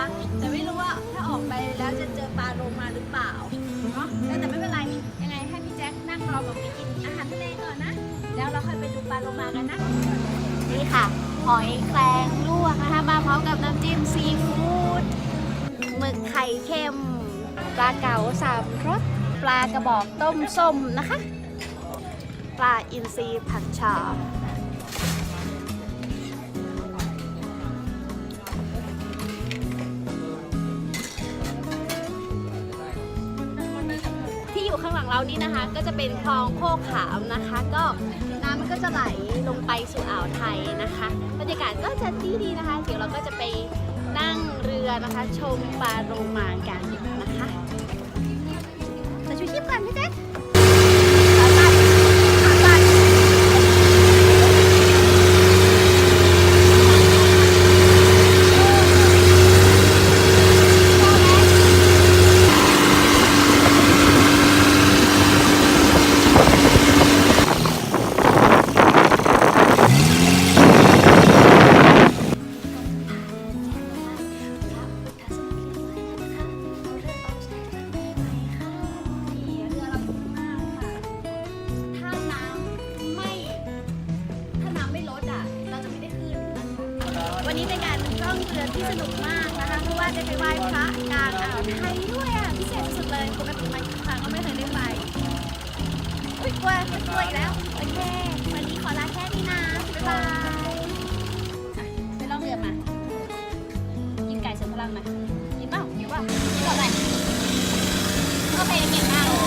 นะคะแต่ไม่รู้ว่าถ้าออกไปแล้วจะเจอปลาโลมาหรือเปล่าเนาะแต่ไม่เป็นไรยังไงให้พี่แจ็คนั่งรอแบบไปกินอาหารทะเลก่อนนะแล้วเราค่อยไปดูปลาโลมากันนะนี่ค่ะหอยแครงลวกนะคะมาพร้อมกับน้ำจิ้มซีฟู้ดหมึกไข่เค็มปลาเก๋า3 รสปลากระบอกต้มส้มนะคะปลาอินทรีผัดฉ่าที่อยู่ข้างหลังเรานี่นะคะก็จะเป็นคลองโคกขามนะคะก็น้ำมันก็จะไหลลงไปสู่อ่าวไทยนะคะบรรยากาศก็จะดีนะคะเดี๋ยวเราก็จะไปนั่งเรือนะคะชมปลาโลมากันนะคะแต่ชูชีพก่อนพี่เจ๊วันนี้เป็นการล่องเรือที่สนุกมากนะคะเพราะว่าได้ไปไหว้พระกลางอ่าวไทยด้วยอ่ะพิเศษสุดเลยปกติมาครั้งก็ไม่เคยได้ไปอุ้ยกลัวอีกแล้วโอเควันนี้ขอลาแค่นี้นะบ๊ายบายไปล่องเรือมากินไก่เสริมพลังไหมกินเปล่ากินก่อนไหมโอเคเก่งมาก